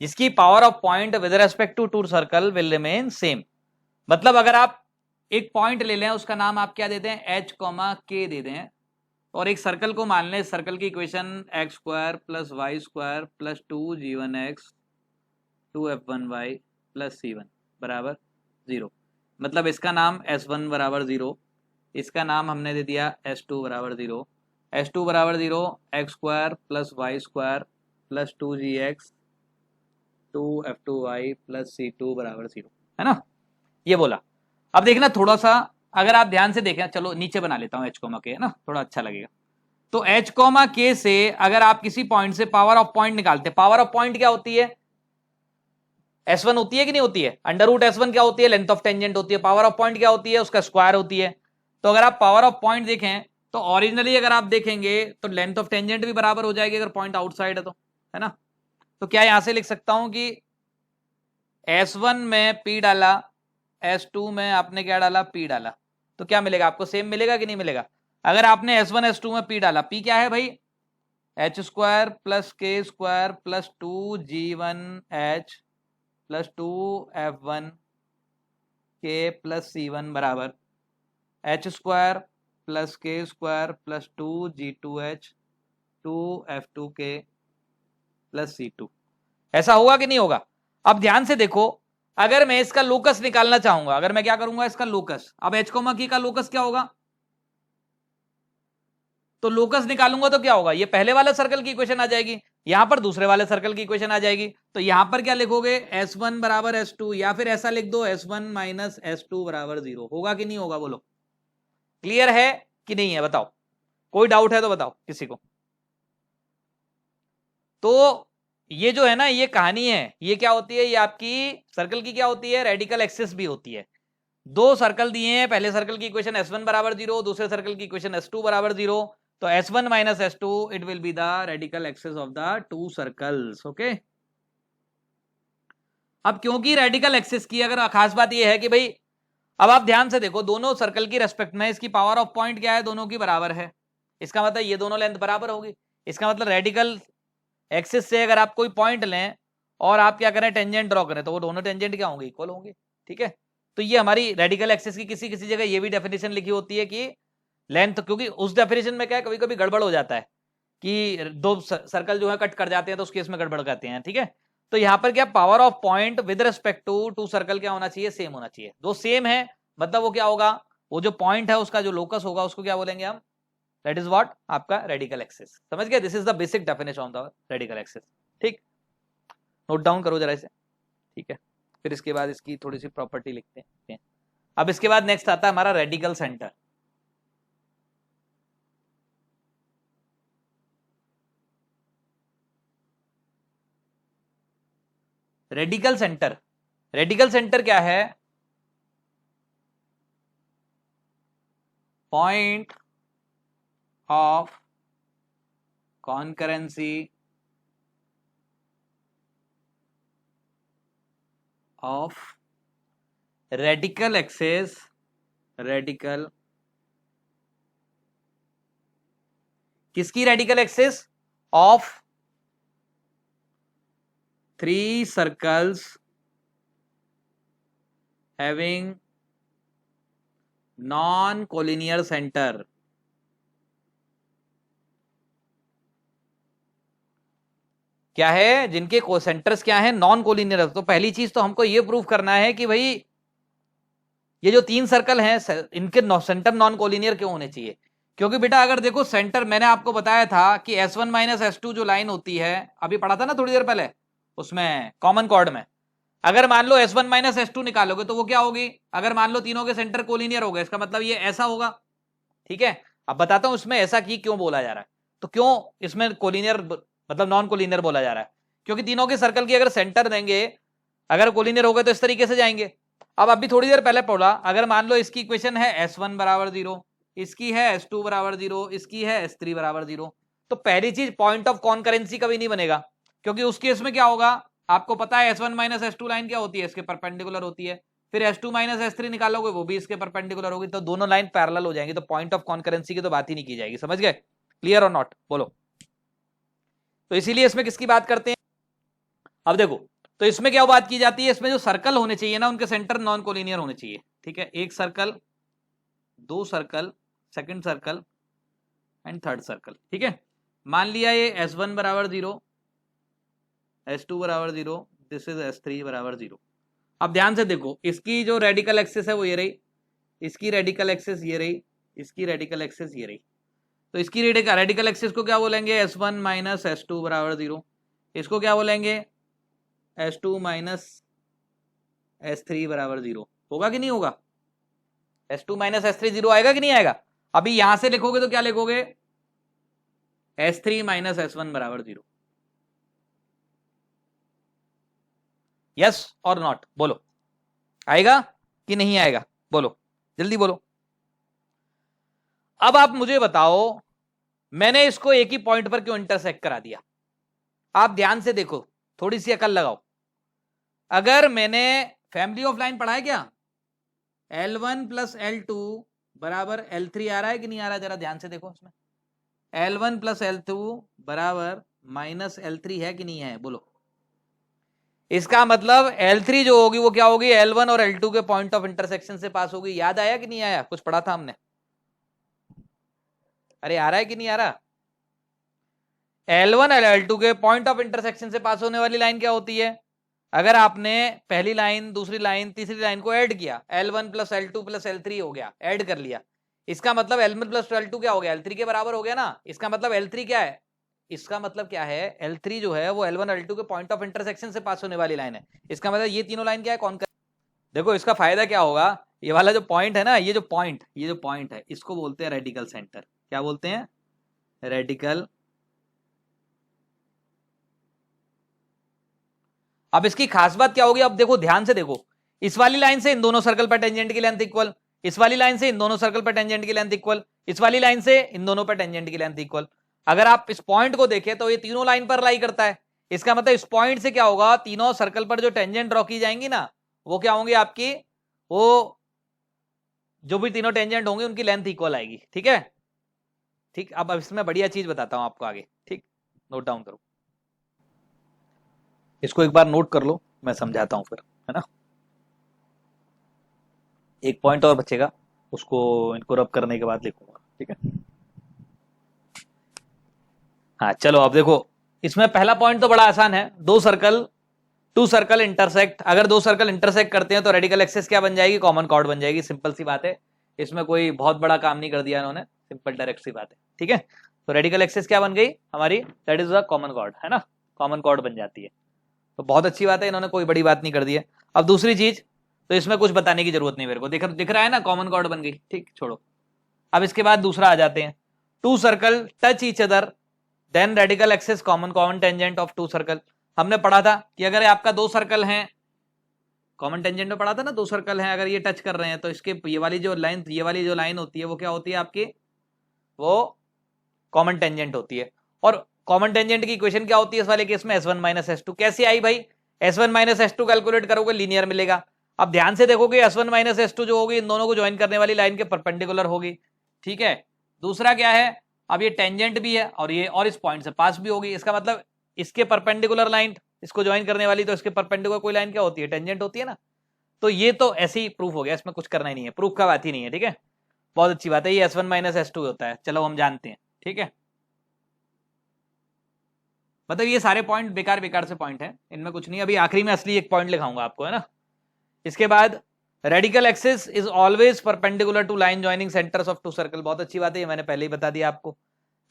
जिसकी power of point with respect to circle will remain same. मतलब अगर आप एक पॉइंट ले लें, उसका नाम आप क्या देते हैं? h, k दे दें, और एक सर्कल को मान लें, सर्कल की equation x square plus y square plus 2g1x 2f1y plus c1 बराबर 0। मतलब इसका नाम s1 बराबर 0, इसका नाम हमने दे दिया s2 बराबर 0। s2 बराबर 0 x square plus y square plus 2gx 2f2y plus c2 बराबर 0, है ना? ये बोला। अब देखना थोड़ा सा, अगर आप ध्यान से देखें, चलो नीचे बना लेता हूं h, k, है ना, थोड़ा अच्छा लगेगा। तो h, k से अगर आप किसी पॉइंट से पावर ऑफ पॉइंट निकालते, पावर ऑफ पॉइंट क्या होती है? s1 होती है कि नहीं होती है? अंडर रूट s1 क्या होती है? लेंथ ऑफ टेंजेंट होती है। पावर ऑफ पॉइंट क्या होती है? उसका स्क्वायर होती है। तो अगर आप पावर ऑफ पॉइंट देखें तो ओरिजिनली अगर आप देखेंगे तो लेंथ ऑफ टेंजेंट भी बराबर हो जाएगी अगर पॉइंट आउटसाइड है तो, है ना? तो क्या यहां से लिख सकता हूं कि S1 में P डाला, S2 में आपने क्या डाला? P डाला, तो क्या मिलेगा आपको? सेम मिलेगा कि नहीं मिलेगा? अगर आपने S1 S2 में P डाला, P क्या है भाई? h स्क्वायर प्लस के square plus 2g1h plus 2f1 के प्लस c1 बराबर h स्क्वायर प्लस के स्क्वायर प्लस 2g2h 2f2 के प्लस c2। ऐसा होगा कि नहीं होगा? अब ध्यान से देखो, अगर मैं इसका लोकस निकालना चाहूंगा, अगर मैं क्या करूंगा? इसका लोकस, अब h, k का लोकस क्या होगा? तो लोकस निकालूंगा तो क्या होगा? ये पहले वाले सर्कल की इक्वेशन आ जाएगी, यहां पर दूसरे वाले सर्कल की इक्वेशन आ जाएगी। तो यहां पर क्या लिखोगे? S1 बराबर S2, या फिर ऐसा लिख दो S1 माइनस S2 बराबर 0। होगा कि नहीं होगा? बोलो, क्लियर है कि नहीं है? बताओ, कोई डाउट है तो बताओ किसी को। तो ये जो है ना, ये कहानी है, ये क्या होती है? ये आपकी सर्कल की क्या होती है? रेडिकल एक्सिस भी होती है। दो सर्कल दिए हैं, पहले सर्कल की इक्वेशन S1 बराबर 0, दूसरे सर्कल की इक्वेशन S2 बराबर 0। तो S1 minus S2 it will be the radical axis of the two circles. Okay, अब क्योंकि रेडिकल एक्सिस की अगर खास बात यह है कि भाई, अब आप ध्यान से देखो, दोनों सर्कल की रेस्पेक्ट में इसकी पावर ऑफ पॉइंट क्या है? दोनों की बराबर है। इसका मतलब ये दोनों लेंथ बराबर होगी। इसका मतलब रेडिकल एक्सिस से अगर आप कोई पॉइंट लें और आप क्या करें? टेंजेंट ड्रॉ करें, तो वो दोनों टेंजेंट क्या होंगे? इक्वल होंगे। ठीक है, तो ये हमारी रेडिकल एक्सिस की किसी किसी जगह ये भी डेफिनेशन लिखी होती है कि लेंथ, क्योंकि उस डेफिनेशन में क्या है, कभी कभी गड़बड़ हो जाता है कि दो सर्कल जो है कट कर जाते हैं, तो उस केस में गड़बड़ करते हैं। ठीक है, तो यहां पर क्या, power of point with respect to circle क्या होना चाहिए? सेम होना चाहिए। दो सेम है मतलब वो क्या होगा? वो जो पॉइंट है उसका जो लोकस होगा उसको क्या बोलेंगे हम? That is what? आपका रेडिकल एक्सिस। समझ गए? This is the basic definition of the radical axis. ठीक, नोट डाउन करो जरा इसे। ठीक है, फिर इसके बाद इसकी थोड़ी सी प्रॉपर्टी लिखते हैं। अब इसके बाद नेक्स्ट आता है हमारा radical centre. Radical centre, radical centre क्या है? Point of concurrency of radical axis, radical किसकी radical axis? Of three circles having non collinear centre. क्या है? जिनके सेंटर्स क्या है? Non collinear. तो पहली चीज तो हमको ये प्रूव करना है कि भाई ये जो तीन सर्कल हैं इनके सेंटर नॉन कोलिनियर क्यों होने चाहिए? क्योंकि बेटा अगर देखो सेंटर, मैंने आपको बताया था कि S1 माइनस S2 जो लाइन होती है, अभी पढ़ा था ना थोड़ी देर पहले उसमें कॉमन कॉर्ड में, अगर मान लो S1 माइनस S2 निकालोगे तो वो क्या होगी? अगर मान लो तीनों के सेंटर कोलिनियर हो गए, इसका मतलब ये ऐसा होगा। ठीक है, अब बताता हूं इसमें ऐसा की क्यों बोला जा रहा है, तो क्यों इसमें कोलिनियर मतलब नॉन कोलिनियर बोला जा रहा है। क्योंकि तीनों के सर्कल की अगर सेंटर देंगे, अगर कोलिनियर हो गए तो इस तरीके से जाएंगे। अब अभी थोड़ी देर पहले पढ़ा, अगर मान लो इसकी इक्वेशन है S1 बराबर 0, इसकी है S2 बराबर 0, इसकी है S3 बराबर 0, तो पहली चीज पॉइंट ऑफ कॉन्करेंसी कभी नहीं बनेगा, क्योंकि उस केस में क्या होगा, आपको पता है S1 माइनस S2 लाइन क्या होती है, इसके परपेंडिकुलर होती है। फिर S2 माइनस S3 निकालोगे, वो भी इसके परपेंडिकुलर होगी, तो दोनों लाइन पैरेलल हो जाएंगी, तो पॉइंट ऑफ कॉन्करेंसी की तो बात ही नहीं की जाएगी। समझ गए? क्लियर और नॉट? बोलो। तो इसीलिए इसमें किसकी बात करते हैं? अब देखो, तो इसमें क्या बात की जाती है, इसमें जो सर्कल होने चाहिए ना, उनके सेंटर नॉन कोलिनियर होने चाहिए। ठीक है, एक सर्कल, दो circle, second circle and third circle. ठीक है, मान लिया ये S1 बराबर 0, S2 बराबर 0, दिस इज S3 बराबर 0। अब ध्यान से देखो, इसकी जो रेडिकल एक्सिस है वो ये रही, इसकी रेडिकल एक्सिस ये रही, इसकी रेडिकल एक्सिस ये रही। तो इसकी रेडिकल एक्सिस को क्या बोलेंगे, S1 माइनस S2 बराबर 0। इसको क्या बोलेंगे, S2 माइनस S3 बराबर 0। होगा कि नहीं होगा? S2 माइनस S3 0 आएगा कि नहीं आएगा? अभी यहां से लिखोगे तो क्या लिखोगे, S3 माइनस S1 बराबर 0। यस और नॉट? बोलो, आएगा कि नहीं आएगा? बोलो, जल्दी बोलो। अब आप मुझे बताओ, मैंने इसको एक ही पॉइंट पर क्यों इंटरसेक्ट करा दिया? आप ध्यान से देखो, थोड़ी सी अकल लगाओ। अगर मैंने फैमिली ऑफ लाइन पढ़ा है क्या, L1 प्लस L2 बराबर L3 आ रहा है कि नहीं आ रहा? जरा ध्यान से देखो, इसमें L1 प्लस L2 बराबर माइनस L3 है कि नहीं है? बोलो। इसका मतलब L3 जो होगी वो क्या होगी, L1 और L2 के पॉइंट ऑफ इंटरसेक्शन से पास होगी। याद आया कि नहीं आया? कुछ पढ़ा था हमने? अरे आ रहा है कि नहीं आ रहा? L1 और L2 के पॉइंट ऑफ इंटरसेक्शन से पास होने वाली लाइन क्या होती है? अगर आपने पहली लाइन, दूसरी लाइन, तीसरी लाइन को ऐड किया, L1 plus L2 plus L3 हो गया, ऐड कर लिया, इसका मतलब L1 प्लस L2 क्या हो गया, L3 के बराबर हो गया ना। इसका मतलब L3 क्या है, इसका मतलब क्या है, L3 जो है वो L1 L2 के पॉइंट ऑफ इंटरसेक्शन से पास होने वाली लाइन है। इसका मतलब ये तीनों लाइन क्या है, कौन कर। देखो इसका फायदा क्या होगा, ये वाला जो पॉइंट है ना, ये जो पॉइंट है, इसको बोलते हैं रेडिकल सेंटर। क्या बोलते हैं? रेडिकल। अब इसकी खास बात क्या होगी, अब देखो ध्यान से देखो, इस वाली लाइन से इन दोनों सर्कल पर टेंजेंट की लेंथ इक्वल, इस वाली लाइन से इन दोनों सर्कल पर टेंजेंट की लेंथ इक्वल, इस वाली लाइन से इन दोनों पर टेंजेंट की लेंथ इक्वल। अगर आप इस पॉइंट को देखें तो ये तीनों लाइन पर लाई करता है। इसका मतलब इस पॉइंट से क्या होगा, तीनों सर्कल पर जो टेंजेंट ड्रॉ की जाएंगी ना, वो क्या होंगी आपकी, वो जो भी तीनों टेंजेंट होंगे उनकी लेंथ इक्वल आएगी। ठीक है, ठीक। अब इसमें बढ़िया चीज बताता हूं आपको आगे। ठीक, नोट डाउन करो, इसको एक बार नोट कर लो, मैं समझाता हूं फिर, है ना। एक पॉइंट और बचेगा, उसको इनको रब करने के बाद लिखूंगा। ठीक है, हाँ चलो। अब देखो, इसमें पहला पॉइंट तो बड़ा आसान है, टू सर्कल इंटरसेक्ट। अगर दो सर्कल इंटरसेक्ट करते हैं तो रेडिकल एक्सिस क्या बन जाएगी, कॉमन कॉर्ड बन जाएगी। सिंपल सी बात है, इसमें कोई बहुत बड़ा काम नहीं कर दिया इन्होंने, सिंपल डायरेक्ट सी बात है। ठीक है, तो रेडिकल एक्सिस क्या बन गई हमारी, that is the common chord, है ना, कॉमन कॉर्ड बन जाती है। तो बहुत अच्छी बात है, इन्होंने कोई बड़ी बात नहीं कर दी है। अब दूसरी चीज, तो इसमें कुछ बताने की जरूरत नहीं मेरे को, दिख रहा है ना, कॉमन कॉर्ड बन गई। ठीक, छोड़ो। अब इसके बाद दूसरा आ जाते हैं, two circle touch each other then radical axis common tangent of two circle. हमने पढ़ा था कि अगर आपका दो सर्कल हैं, कॉमन टेंजेंट में पढ़ा था ना, दो सर्कल हैं, अगर ये टच कर रहे हैं तो इसके ये वाली जो लाइन होती है वो क्या होती है आपकी, वो कॉमन टेंजेंट होती है। और कॉमन टेंजेंट की इक्वेशन क्या होती है इस वाले केस में, S1 माइनस S2। कैसे आई भाई, S1 माइनस S2 कैलकुलेट करोगे लीनियर मिलेगा। अब ध्यान से देखोगे, S1 माइनस S2 जो होगी इन दोनों को ज्वाइन करने वाली लाइन के परपेंडिकुलर होगी। ठीक है, दूसरा क्या है, अब ये टेंजेंट भी है और ये और इस पॉइंट से पास भी होगी। इसका मतलब इसके परपेंडिकुलर लाइन इसको ज्वाइन करने वाली, तो इसके परपेंडिकुलर कोई लाइन क्या होती है, टेंजेंट होती है ना। तो ये तो ऐसे ही प्रूफ हो गया, इसमें कुछ करना ही नहीं है, प्रूफ का बात ही नहीं है। ठीक है, बहुत अच्छी बात है, ये S1 माइनस S2 होता है, चलो हम जानते हैं। ठीक है, मतलब ये सारे पॉइंट बेकार से पॉइंट है, इनमें कुछ नहीं। अभी आखिरी में असली एक पॉइंट लिखाऊंगा आपको, है ना। इसके बाद radical axis is always perpendicular to line joining centres of two circle. बहुत अच्छी बात है, ये मैंने पहले ही बता दिया आपको।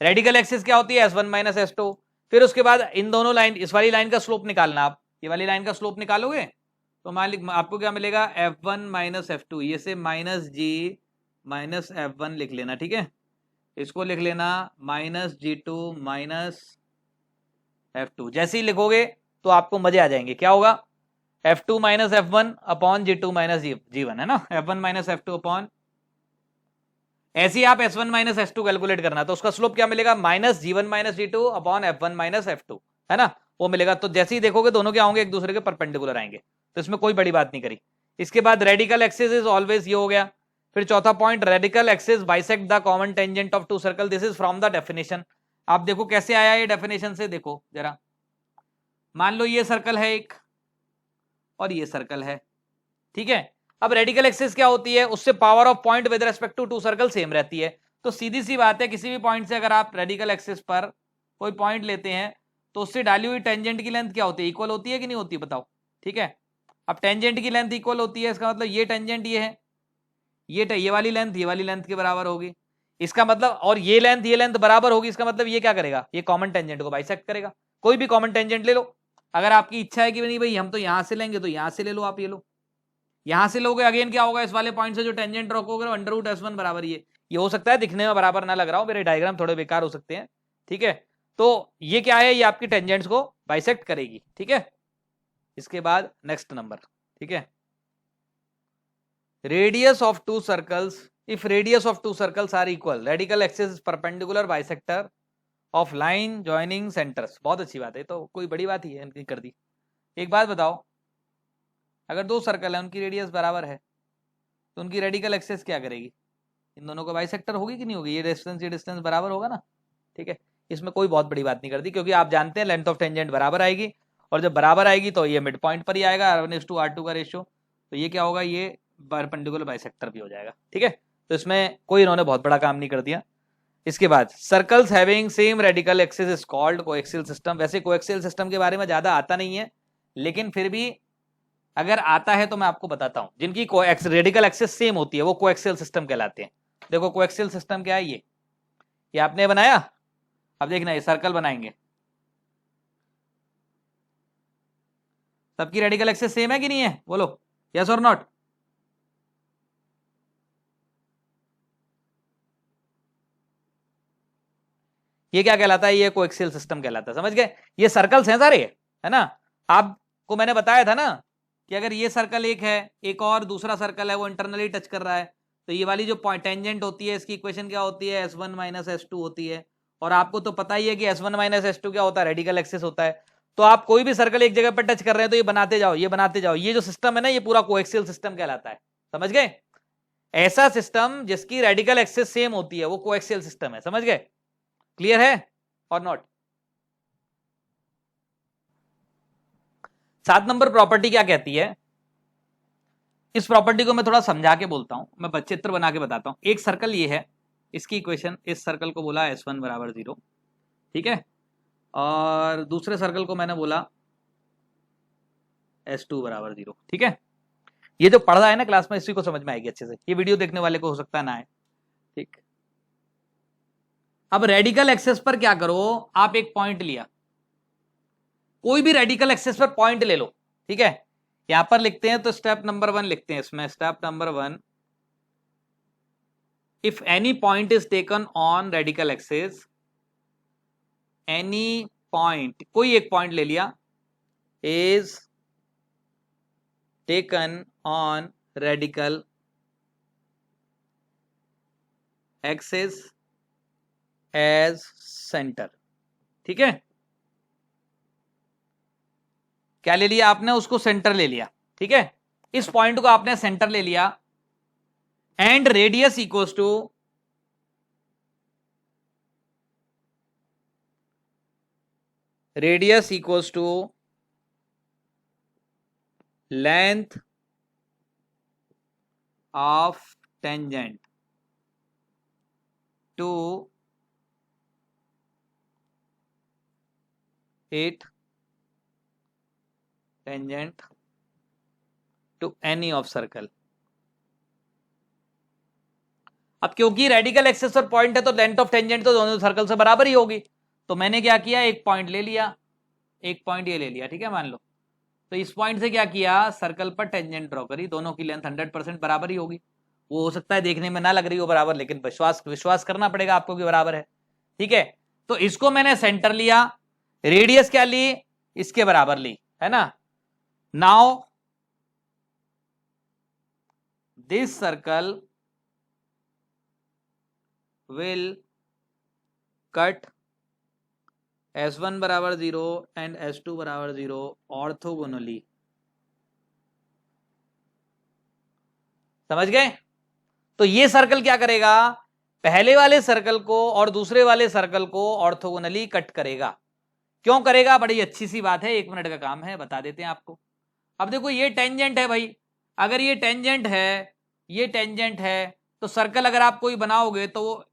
रेडिकल एक्सिस क्या होती है, S1 माइनस S2। फिर उसके बाद इन दोनों लाइन, इस वाली लाइन का स्लोप निकालना, आप ये वाली लाइन का स्लोप निकालोगे तो मान आपको क्या मिलेगा, F1 माइनस F2, ये से माइनस G माइनस F1 लिख लेना। ठीक है, इसको लिख लेना माइनस G2 माइनस F2। जैसे ही लिखोगे तो आपको मजे आ जाएंगे। क्या होगा, F2 minus F1 upon G2 minus G1 है ना, F1 माइनस F2 अपॉन, ऐसे ही आप S1 माइनस S2 कैलकुलेट करना, तो उसका स्लोप क्या मिलेगा, minus G1 minus G2 upon F1 minus F2, है ना, वो मिलेगा। तो जैसे ही देखोगे दोनों क्या होंगे, एक दूसरे के परपेंडिकुलर आएंगे, तो इसमें कोई बड़ी बात नहीं करी। इसके बाद रेडिकल एक्सिस इज ऑलवेज, ये हो गया। फिर चौथा point, radical axis bisect the common tangent of two circle, this is from the definition. आप देखो कैसे आया ये डेफिनेशन से, देखो जरा, मान लो ये सर्कल है एक और ये सर्कल है, ठीक है। अब रेडिकल एक्सिस क्या होती है, उससे power of point with respect to two circle same रहती है। तो सीधी सी बात है, किसी भी पॉइंट से अगर आप रेडिकल एक्सिस पर कोई पॉइंट लेते हैं तो उससे डाली हुई टेंजेंट की लेंथ क्या होती है, इक्वल होती है कि नहीं होती, बताओ, ठीक है। अब टेंजेंट की लेंथ इक्वल होती है, इसका मतलब ये टेंजेंट ये है, ये वाली लेंथ के बराबर होगी, इसका मतलब, और ये लेंथ बराबर होगी, इसका मतलब ये क्या करेगा, ये कॉमन टेंजेंट को बाइसेक्ट करेगा। कोई भी कॉमन टेंजेंट ले लो, अगर आपकी इच्छा है कि नहीं भाई हम तो यहां से लेंगे, तो यहां से ले लो, आप ये लो, यहां से लोगे, अगेन क्या होगा, इस वाले पॉइंट से जो टेंजेंट रखोगे अंडर रूट S1 बराबर ये हो सकता है दिखने में बराबर ना लग रहा हो, मेरे डायग्राम थोड़े बेकार हो सकते हैं, ठीक है। तो ये क्या है, ये आपकी टेंजेंट्स को बाइसेक्ट करेगी, ठीक है। इसके बाद नेक्स्ट नंबर, ठीक है, radius of two circles, if radius of two circles are equal, radical axis is perpendicular bisector of line joining centres. बहुत अच्छी बात है, तो कोई बड़ी बात ही है, इनकी कर दी। एक बात बताओ, अगर दो सर्कल है उनकी रेडियस बराबर है तो उनकी रेडिकल एक्सिस क्या करेगी, इन दोनों का बाइसेक्टर होगी कि नहीं होगी, ये डिस्टेंस बराबर होगा ना, ठीक है। इसमें कोई बहुत बड़ी बात नहीं करती, क्योंकि आप जानते हैं लेंथ ऑफ टेंजेंट बराबर आएगी, और जब बराबर आएगी तो ये मिड पॉइंट पर ही आएगा, R1:R2 का रेशियो, तो ये क्या होगा, ये परपेंडिकुलर बाइसेक्टर भी हो जाएगा, ठीक है। तो इसमें कोई इन्होंने बहुत बड़ा काम नहीं कर दिया। इसके बाद circles having same radical axis is called coaxial system. वैसे कोएक्सियल सिस्टम के बारे में ज्यादा आता नहीं है, लेकिन फिर भी अगर आता है तो मैं आपको बताता हूं, जिनकी रेडिकल एक्सिस सेम होती है वो कोएक्सियल सिस्टम कहलाते हैं। देखो कोएक्सियल सिस्टम क्या है, ये आपने बनाया, अब देखना ये सर्कल बनाएंगे, सबकी रेडिकल एक्सिस सेम है कि नहीं है, बोलो यस और नॉट। ये क्या कहलाता है, ये कोएक्सियल सिस्टम कहलाता है, समझ गए। ये सर्कल्स हैं सारे, है ना। आपको मैंने बताया था ना कि अगर ये सर्कल एक है, एक और दूसरा सर्कल है, वो इंटरनली टच कर रहा है, तो ये वाली जो टेंजेंट होती है इसकी इक्वेशन क्या होती है, S1 माइनस S2 होती है। और आपको तो पता ही है कि S1 माइनस S2 क्या होता है, रेडिकल एक्सिस होता है। तो आप कोई भी सर्कल एक जगह पर टच कर रहे हैं तो ये बनाते जाओ, ये बनाते जाओ, ये जो सिस्टम है ना, ये पूरा कोएक्सियल सिस्टम कहलाता है, समझ गए। ऐसा सिस्टम जिसकी रेडिकल एक्सिस सेम होती है वो कोएक्सियल सिस्टम है, समझ गए। क्लियर है और नॉट। 7 नंबर प्रॉपर्टी क्या कहती है, इस प्रॉपर्टी को मैं थोड़ा समझा के बोलता हूं, मैं चित्र बना के बताता हूं। एक सर्कल ये है, इसकी इक्वेशन, इस सर्कल को बोला S1 बराबर 0, ठीक है, और दूसरे सर्कल को मैंने बोला S2 बराबर 0, ठीक है। ये जो पढ़ रहा है ना क्लास में, इसी को समझ में आएगी अच्छे से, ये वीडियो देखने वाले को हो सकता है ना आए, ठीक। अब रेडिकल एक्सिस पर क्या करो, आप एक पॉइंट लिया, कोई भी रेडिकल एक्सिस पर पॉइंट ले लो, ठीक है। यहां पर लिखते हैं तो स्टेप नंबर 1 लिखते हैं, इसमें step number 1, if any point is taken on radical axis, any point, कोई एक पॉइंट ले लिया, is taken on radical axis as centre, ठीक है। क्या ले लिया आपने, उसको सेंटर ले लिया, ठीक है। इस पॉइंट को आपने सेंटर ले लिया, and radius equals to length of tangent to it tangent to any of circle. अब क्योंकि रेडिकल एक्सिस पर पॉइंट है तो लेंथ ऑफ टेंजेंट तो दोनों सर्कल से बराबर ही होगी, तो मैंने क्या किया, एक पॉइंट ले लिया, एक पॉइंट ये ले लिया, ठीक है, मान लो। तो इस पॉइंट से क्या किया, सर्कल पर टेंजेंट ड्रॉ करी, दोनों की लेंथ 100% बराबर ही होगी। वो हो सकता है देखने में ना लग रही हो बराबर, लेकिन विश्वास करना पड़ेगा आपको कि बराबर है, ठीक है। तो इसको मैंने सेंटर लिया, रेडियस क्या ली, इसके बराबर ली, है ना। Now this circle will cut S1 बराबर 0 एंड S2 बराबर 0 ऑर्थोगोनली। समझ गए? तो ये सर्कल क्या करेगा, पहले वाले सर्कल को और दूसरे वाले सर्कल को ऑर्थोगोनली कट करेगा। क्यों करेगा, बड़ी अच्छी सी बात है, 1 मिनट का काम है, बता देते हैं आपको। अब देखो ये टेंजेंट है भाई, अगर ये टेंजेंट है, ये टेंजेंट है, तो सर्कल अगर आप कोई बनाओगे तो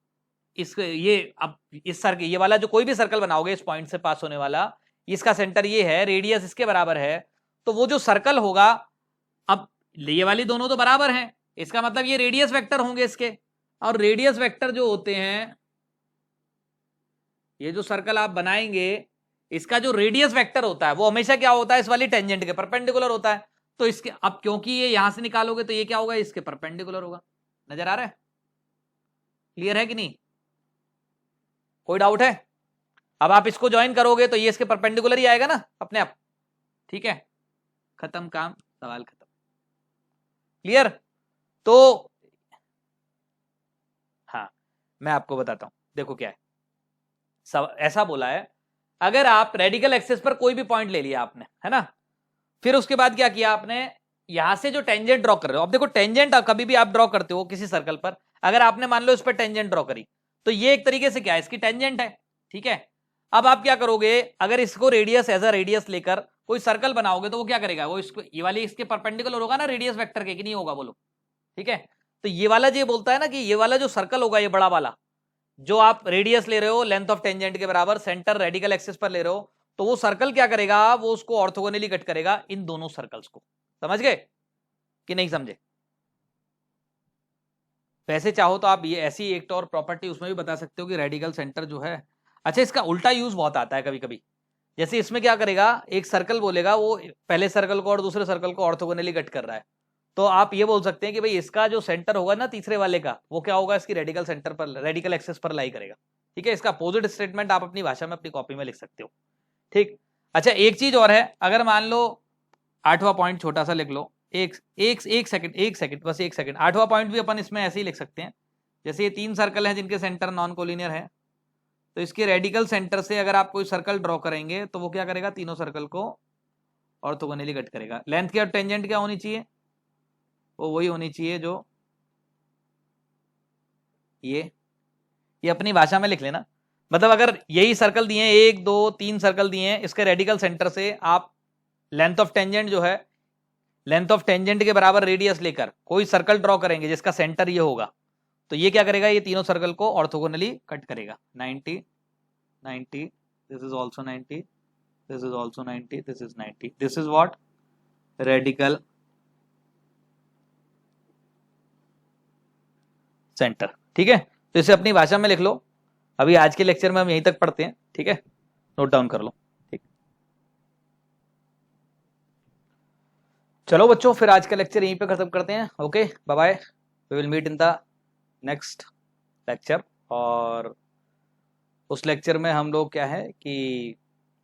इस ये अब इस सर्कल, ये वाला जो कोई भी सर्कल बनाओगे इस पॉइंट से पास होने वाला, इसका सेंटर ये है, रेडियस इसके बराबर है, तो वो जो सर्कल होगा, अब ये वाली दोनों तो बराबर हैं, इसका मतलब ये रेडियस वेक्टर होंगे इसके। और रेडियस वेक्टर जो होते हैं, ये जो सर्कल आप बनाएंगे इसका जो रेडियस वेक्टर होता है वो हमेशा क्या होता है, इस वाली टेंजेंट के परपेंडिकुलर होता है। तो इसके अब क्योंकि ये यहां से निकालोगे तो ये क्या होगा, इसके परपेंडिकुलर होगा। नजर आ रहा है, क्लियर है कि नहीं, कोई डाउट है? अब आप इसको ज्वाइन करोगे तो ये इसके परपेंडिकुलर ही आएगा ना अपने आप, ठीक है, खत्म काम, सवाल खत्म, क्लियर। तो हाँ मैं आपको बताता हूं, देखो क्या है, ऐसा बोला है, अगर आप रेडिकल एक्सिस पर कोई भी पॉइंट ले लिया आपने, है ना, फिर उसके बाद क्या किया आपने, यहां से जो टेंजेंट ड्रॉ कर रहे हो, अब देखो टेंजेंट कभी भी आप ड्रॉ करते हो किसी सर्कल पर, अगर आपने मान लो इस पर टेंजेंट ड्रॉ करी तो ये एक तरीके से क्या है, इसकी टेंजेंट है, ठीक है। अब आप क्या करोगे, अगर इसको रेडियस एज अ रेडियस लेकर कोई सर्कल बनाओगे तो वो क्या करेगा, वो इसको ये वाली इसके परपेंडिकुलर होगा ना रेडियस वेक्टर के, कि नहीं होगा बोलो, ठीक है। तो ये वाला जो बोलता है ना कि ये वाला जो सर्कल होगा, ये बड़ा वाला जो आप रेडियस ले रहे हो लेंथ ऑफ टेंजेंट के बराबर, सेंटर रेडिकल एक्सिस पर ले रहे हो, तो वो सर्कल क्या करेगा, वो उसको ऑर्थोगोनली कट करेगा इन दोनों सर्कल्स को। समझ गए कि नहीं समझे? वैसे चाहो तो आप ये ऐसी एक और प्रॉपर्टी उसमें भी बता सकते हो कि रेडिकल सेंटर जो है, अच्छा इसका उल्टा यूज बहुत आता है कभी कभी, जैसे इसमें क्या करेगा, एक सर्कल बोलेगा वो पहले सर्कल को और दूसरे सर्कल को ऑर्थोगोनली कट कर रहा है, तो आप ये बोल सकते हैं कि भाई इसका जो सेंटर होगा ना तीसरे वाले का, वो क्या होगा, इसकी रेडिकल सेंटर पर, रेडिकल एक्सिस पर लाई करेगा, ठीक है। इसका अपोजिट स्टेटमेंट आप अपनी भाषा में अपनी कॉपी में लिख सकते हो, ठीक। अच्छा एक चीज और है, अगर मान लो 8वां पॉइंट छोटा सा लिख लो, एक सेकंड बस एक सेकंड, 8वां पॉइंट भी अपन इसमें ऐसे ही लिख सकते हैं, जैसे ये 3 सर्कल हैं जिनके सेंटर नॉन कोलिनियर है, तो इसके रेडिकल सेंटर से अगर आप कोई सर्कल ड्रॉ करेंगे तो वो क्या करेगा, तीनों सर्कल को ऑर्थोगोनली कट करेगा। लेंथ क्या, टेंजेंट क्या होनी चाहिए, वो वही होनी चाहिए जो ये अपनी भाषा में लिख लेना, मतलब अगर यही सर्कल दिए हैं, 1 2 3 सर्कल दिए हैं, इसके रेडिकल सेंटर से आप लेंथ ऑफ टेंजेंट जो है, लेंथ ऑफ टेंजेंट के बराबर रेडियस लेकर कोई सर्कल ड्रॉ करेंगे जिसका सेंटर ये होगा, तो ये क्या करेगा, ये तीनों सर्कल को ऑर्थोगोनली कट करेगा। 90 90, this is also 90, this is also 90, this is 90, this is what, radical centre, ठीक है। तो इसे अपनी भाषा में लिख लो, अभी आज के लेक्चर में हम यहीं तक पढ़ते हैं, ठीक है, नोट डाउन कर लो, ठीक। चलो बच्चों फिर आज का लेक्चर यहीं पे खत्म करते हैं, okay bye bye, we will meet in the next lecture. और उस लेक्चर में हम लोग क्या है कि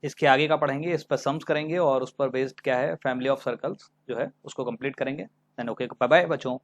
इसके आगे का पढ़ेंगे, इस पर सम्स करेंगे और उस पर बेस्ड क्या है फैमिली ऑफ सर्कल्स जो है उसको कंप्लीट करेंगे। देन ओके बाय बाय बच्चों।